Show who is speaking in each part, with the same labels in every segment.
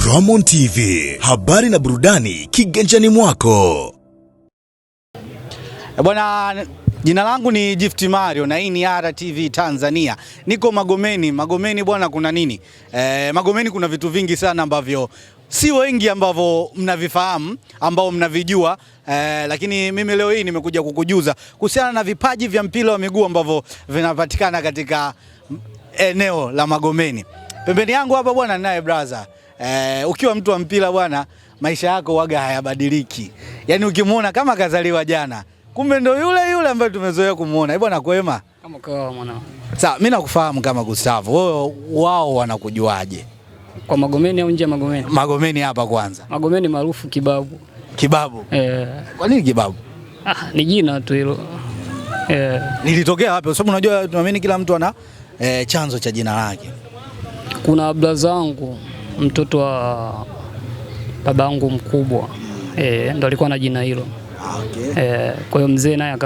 Speaker 1: Ramon TV, habari na burudani kiganjani mwako.
Speaker 2: Bwana, jina langu ni Gift Mario na hii ni RTV Tanzania. Niko Magomeni. Magomeni bwana, kuna nini? Magomeni kuna vitu vingi sana ambavyo si wengi ambavyo mnavifahamu, ambao mnavijua, lakini mimi leo hii nimekuja kukujuza kuhusiana na vipaji vya mpira wa miguu ambavyo vinapatikana katika eneo la Magomeni. Pembeni yangu hapa bwana naye brother. Ukiwa mtu wa mpira bwana, maisha yako waga hayabadiliki. Yaani ukimuona kama kazaliwa jana, kumbe ndo yule ambaye tumezoea kumuona. Bwana kwema?
Speaker 3: Kama kawa mwanao.
Speaker 2: Sasa mimi nakufahamu kama Gustavo. Wewe wao wanakujuaje?
Speaker 3: Kwa Magomeni au nje ya Magomeni?
Speaker 2: Magomeni hapa kwanza.
Speaker 3: Magomeni maarufu Kibabu.
Speaker 2: Kibabu? Kwa nini Kibabu?
Speaker 3: Ni jina tu hilo.
Speaker 2: Nilitokea wapi? Kwa sababu unajua tunaamini kila mtu ana chanzo cha jina lake.
Speaker 3: Kuna brother wangu, mtoto wa babangu mkubwa. Ndo alikuwa na jina hilo. Okay. Kwa hiyo mzee naye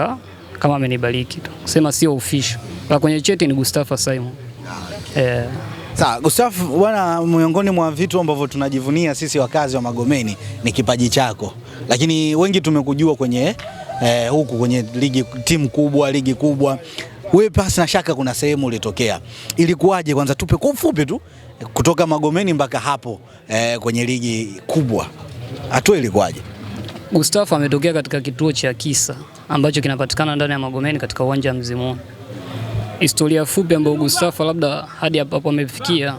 Speaker 3: kama amenibariki tu. Sema sio official. Kwa kwenye cheti ni Gustavo Simon.
Speaker 2: Sasa Gustavo bwana, miongoni mwa vitu ambavyo tunajivunia sisi wakazi wa Magomeni ni kipaji chako. Lakini wengi tumekujua kwenye huku kwenye timu kubwa, ligi kubwa. Wewe pasi na shaka kuna sehemu ulitokea. Ilikuwaje? Kwanza tupe kwa ufupi tu kutoka Magomeni mpaka hapo kwenye ligi kubwa. Hatua ilikuwaje?
Speaker 3: Gustavo ametokea katika kituo cha Kisa ambacho kinapatikana ndani ya Magomeni katika uwanja Mzimuni. Historia fupi ambayo Gustavo labda hadi hapo amefikia,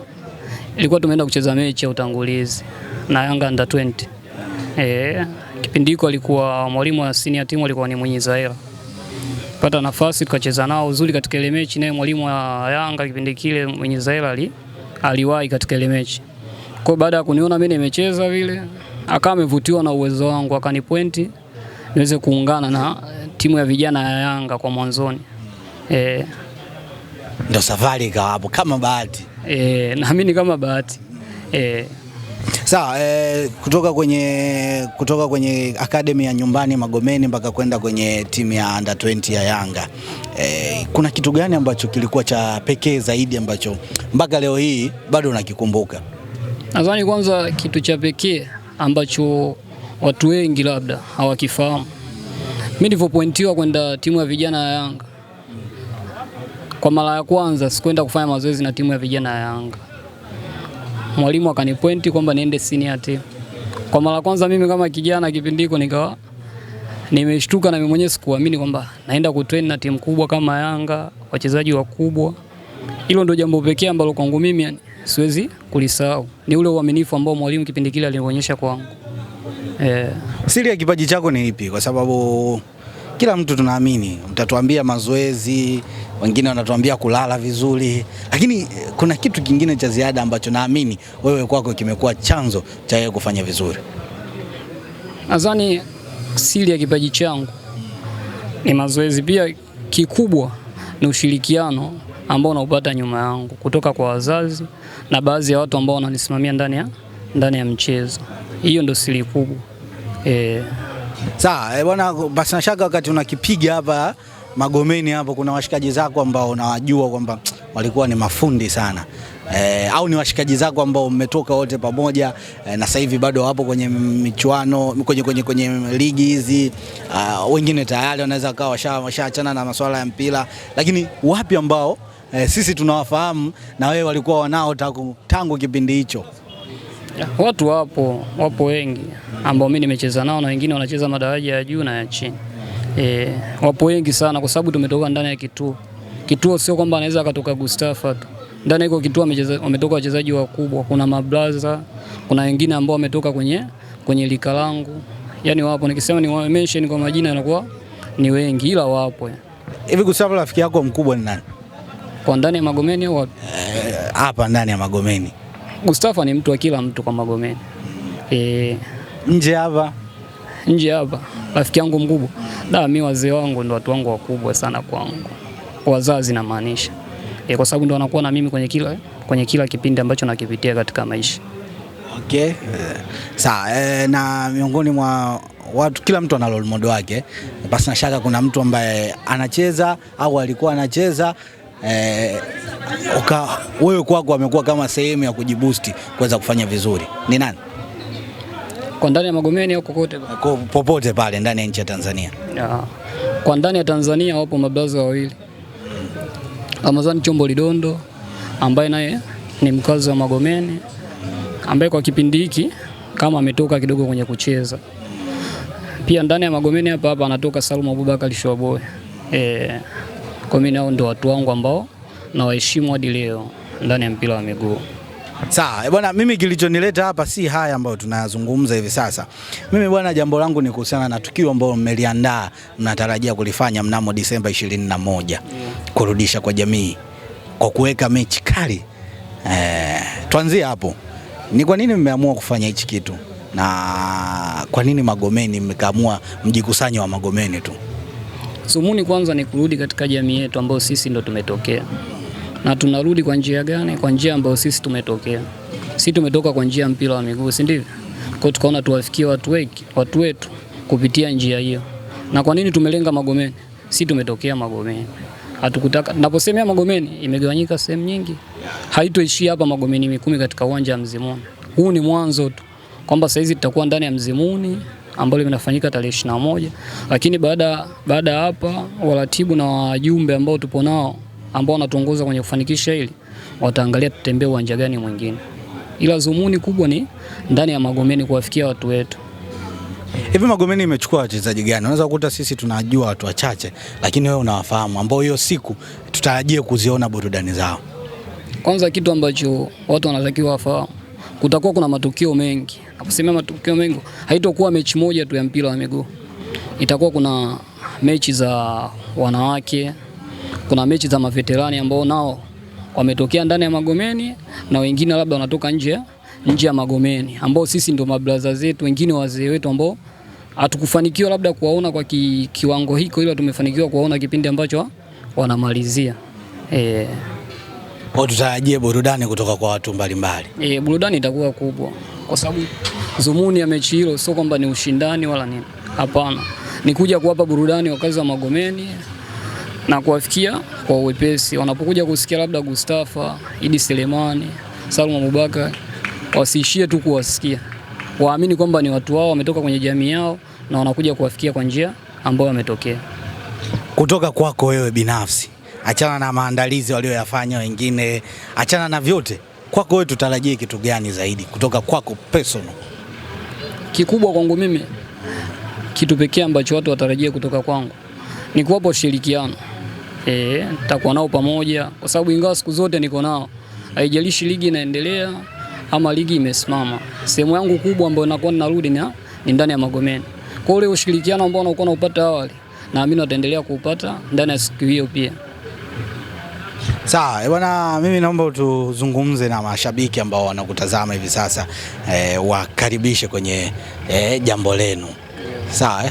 Speaker 3: ilikuwa tumeenda kucheza mechi ya utangulizi na Yanga under 20. Kipindi hicho alikuwa mwalimu wa senior team, alikuwa ni Mwenye Zaira. Pata nafasi tukacheza nao uzuri katika ile mechi, naye mwalimu wa Yanga kipindi kile Mwenye Zaira aliwahi katika ile mechi. Kwa baada ya kuniona mimi nimecheza vile, akawa amevutiwa na uwezo wangu, akanipointi niweze kuungana na timu ya vijana ya Yanga kwa mwanzoni.
Speaker 2: Ndio safari ikawa hapo kama bahati.
Speaker 3: Naamini kama bahati.
Speaker 2: Sawa, kutoka kwenye academy ya nyumbani Magomeni mpaka kwenda kwenye timu ya under 20 ya Yanga. Kuna kitu gani ambacho kilikuwa cha pekee zaidi ambacho mpaka leo hii bado unakikumbuka?
Speaker 3: Nadhani kwanza kitu cha pekee ambacho watu wengi labda hawakifahamu. Mimi nilipopointiwa kwenda timu ya vijana ya Yanga, kwa mara ya kwanza sikwenda kufanya mazoezi na timu ya vijana ya Yanga. Mwalimu akanipointi kwamba niende senior team. Kwa mara ya kwanza mimi kama kijana kipindi hiko nikawa nimeshtuka na mimi mwenyewe sikuamini kwamba naenda kutrain na timu kubwa kama Yanga, wachezaji wakubwa. Hilo ndio jambo pekee ambalo kwangu mimi siwezi kulisahau. Ni ule uaminifu ambao mwalimu kipindi kile alionyesha kwangu.
Speaker 2: Siri ya kipaji chako ni ipi? Kwa sababu kila mtu tunaamini, mtatuambia mazoezi, wengine wanatuambia kulala vizuri, lakini kuna kitu kingine cha ziada ambacho naamini wewe kwako kimekuwa chanzo cha wewe kufanya vizuri.
Speaker 3: Nadhani siri ya kipaji changu ni mazoezi, pia kikubwa ni ushirikiano ambao naupata nyuma yangu kutoka kwa wazazi na baadhi ya watu ambao wananisimamia ndani ya mchezo. Hiyo ndio siri kubwa.
Speaker 2: Sawa, bwana, basi na shaka wakati unakipiga hapa Magomeni hapo kuna washikaji zako ambao unawajua kwamba walikuwa ni mafundi sana. Au ni washikaji zako ambao mmetoka wote pamoja na sasa hivi bado wapo kwenye michuano, kwenye ligi hizi, wengine tayari wanaweza kawa washaachana na masuala ya mpira, lakini wapi ambao sisi tunawafahamu na wewe walikuwa wanao tangu kipindi hicho?
Speaker 3: Watu wapo wengi ambao mimi nimecheza nao na wengine wanacheza madaraja ya juu na ya chini. Wapo wengi sana kwa sababu tumetoka ndani ya kituo. Kituo sio kwamba anaweza akatoka Gustavo tu. Ndani ya kituo wametoka wachezaji wakubwa, kuna mablaza, kuna wengine ambao wametoka kwenye lika langu. Yaani wapo, nikisema ni mention kwa majina yanakuwa ni wengi, ila wapo.
Speaker 2: Hivi Gustavo rafiki yako mkubwa ni nani?
Speaker 3: Kwa ndani ya Magomeni au wapi?
Speaker 2: Hapa ndani ya Magomeni.
Speaker 3: Gustavo ni mtu wa kila mtu kwa Magomeni.
Speaker 2: Nje hapa rafiki yangu mkubwa. Mimi wazee wangu ndio watu wangu wakubwa sana kwangu. Wazazi na maanisha. Kwa sababu ndio wanakuwa na mimi kwenye kila kipindi ambacho nakipitia katika maisha. Okay. Sawa, na miongoni mwa watu, kila mtu ana role model wake. Basi na shaka kuna mtu ambaye anacheza au alikuwa anacheza wewe kwako amekuwa kama sehemu ya kujiboost kuweza kufanya vizuri, ni nani?
Speaker 3: Kwa ndani ya Magomeni au kokote?
Speaker 2: Popote pale ndani ya nchi ya Tanzania.
Speaker 3: Kwa ndani ya Tanzania wapo mablaza wawili. Ramadhani Chombo Lidondo ambaye naye ni mkazi wa Magomeni, ambaye kwa kipindi hiki kama ametoka kidogo kwenye kucheza. Pia ndani ya Magomeni hapa anatoka Salum Abubakar Shoboy. Kwa mimi nao ndio watu wangu ambao na waheshimu hadi leo ndani ya mpira wa miguu.
Speaker 2: Sawa, bwana, mimi kilichonileta hapa si haya ambayo tunayazungumza hivi sasa. Mimi bwana, jambo langu ni kuhusiana na tukio ambalo mmeliandaa, mnatarajia kulifanya mnamo Disemba 21, kurudisha kwa jamii kwa kuweka mechi kali. Tuanzie hapo. Ni kwa nini mmeamua kufanya hichi kitu? Na kwa nini Magomeni mkaamua mjikusanye wa Magomeni tu?
Speaker 3: Sumuni kwanza ni kurudi katika jamii yetu ambayo sisi ndo tumetokea. Na tunarudi kwa njia gani? Kwa njia ambayo sisi tumetokea. Sisi tumetoka kwa njia mpira wa miguu, si ndivyo? Kwa hiyo tukaona tuwafikie watu wetu kupitia njia hiyo. Na kwa nini tumelenga Magomeni? Sisi tumetokea Magomeni. Hatukutaka, naposemea Magomeni imegawanyika sehemu nyingi. Haitoishia hapa Magomeni Mikumi katika uwanja wa Mzimuni. Huu ni mwanzo tu. Kwamba sasa hizi tutakuwa ndani ya Mzimuni ambalo linafanyika tarehe 21, lakini baada hapa waratibu na wajumbe ambao tupo nao ambao wanatuongoza kwenye kufanikisha hili wataangalia tutembee uwanja gani mwingine. Ila zumuni kubwa ni ndani ya Magomeni kuwafikia watu wetu.
Speaker 2: Hivi Magomeni imechukua wachezaji gani? Unaweza kukuta sisi tunajua watu wachache, lakini wewe unawafahamu ambao hiyo siku tutarajie kuziona burudani zao.
Speaker 3: Kwanza kitu ambacho watu wanatakiwa wafahamu, kutakuwa kuna matukio mengi. Naposemea matukio mengi, haitakuwa mechi moja tu ya mpira wa miguu. Itakuwa kuna mechi za wanawake, kuna mechi za maveterani ambao nao wametokea ndani ya Magomeni na wengine labda wanatoka nje ya Magomeni ambao sisi ndio mabraza zetu, wengine wazee wetu ambao hatukufanikiwa labda kuwaona kwa kiwango hiko, ila tumefanikiwa kuwaona kipindi ambacho wanamalizia.
Speaker 2: Kwa tutarajie burudani kutoka kwa watu mbalimbali.
Speaker 3: Burudani itakuwa kubwa kwa sababu zumuni ya mechi hilo sio kwamba ni ushindani wala nini. Hapana. Ni kuja kuwapa burudani wakazi wa Magomeni na kuwafikia kwa uwepesi. Wanapokuja kusikia labda Gustafa, Idi Selemani, Salum Abubakar, wasiishie tu kuwasikia. Waamini kwamba ni watu wao wametoka kwenye jamii yao na wanakuja kuwafikia kwa njia ambayo wametokea.
Speaker 2: Kutoka kwako wewe binafsi, achana na maandalizi walioyafanya wengine, achana na vyote. Kwako wewe tutarajie kitu gani zaidi kutoka kwako personal?
Speaker 3: Kikubwa kwangu mimi, kitu pekee ambacho watu watarajie kutoka kwangu ni kuwapa ushirikiano. Nitakuwa nao pamoja kwa sababu ingawa siku zote niko nao, haijalishi ligi inaendelea ama ligi imesimama. Sehemu yangu kubwa ambayo nakuwa ninarudi ni ndani ya Magomeni. Kwa ule ushirikiano ambao nakuwa naupata awali, naamini wataendelea kuupata ndani ya siku hiyo pia.
Speaker 2: Sawa, bwana, mimi naomba tuzungumze na mashabiki ambao wanakutazama hivi sasa, wakaribishe kwenye jambo lenu. Sawa,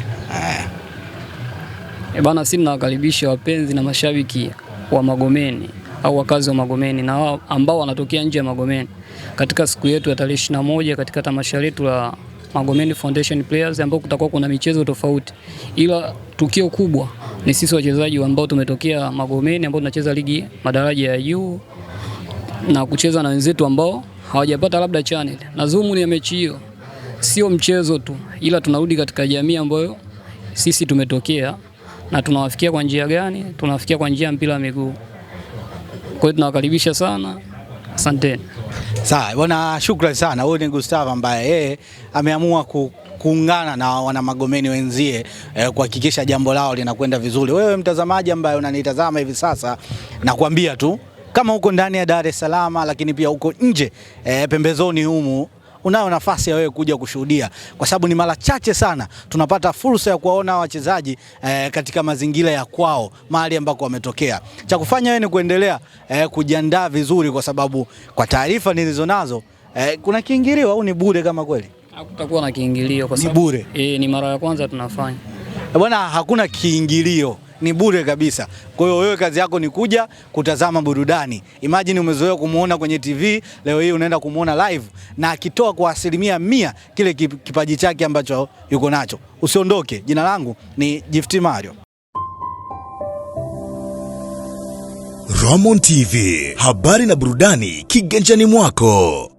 Speaker 3: Bana, sisi tunawakaribisha wapenzi na mashabiki wa Magomeni au wakazi wa Magomeni na wao ambao wanatokea nje ya Magomeni katika siku yetu ya tarehe 21 katika tamasha letu la Magomeni Foundation Players ambao kutakuwa kuna michezo tofauti. Ila tukio kubwa ni sisi wachezaji ambao tumetokea Magomeni ambao tunacheza ligi madaraja ya juu na kucheza na wenzetu ambao hawajapata labda channel. Na zumuni ya mechi hiyo sio mchezo tu, ila tunarudi katika jamii ambayo sisi tumetokea na tunawafikia kwa njia gani? Tunawafikia kwa njia ya mpira wa miguu. Kwa hiyo tunawakaribisha sana. Asanteni.
Speaker 2: Sawa, bwana, shukrani sana. Huyu ni Gustafa ambaye yeye ameamua kuungana na wana Magomeni wenzie kuhakikisha jambo lao linakwenda vizuri. Wewe mtazamaji ambaye unanitazama hivi sasa, nakwambia tu kama uko ndani ya Dar es Salaam lakini pia uko nje pembezoni humu, unayo nafasi ya wewe kuja kushuhudia, kwa sababu ni mara chache sana tunapata fursa ya kuwaona wachezaji katika mazingira ya kwao, mahali ambako wametokea. Cha kufanya wewe ni kuendelea kujiandaa vizuri, kwa sababu kwa taarifa nilizonazo kuna kiingilio au ni bure kama kweli?
Speaker 3: Hakutakuwa na kiingilio kwa sababu
Speaker 2: ni bure.
Speaker 3: Ni mara ya kwanza tunafanya.
Speaker 2: Bwana, hakuna kiingilio, ni bure kabisa. Kwa hiyo wewe kazi yako ni kuja kutazama burudani. Imagine umezoea kumuona kwenye TV, leo hii unaenda kumuona live na akitoa kwa 100% kile kipaji chake ambacho yuko nacho. Usiondoke. Jina langu ni Gift Mario.
Speaker 1: Roman TV, habari na burudani kiganjani mwako.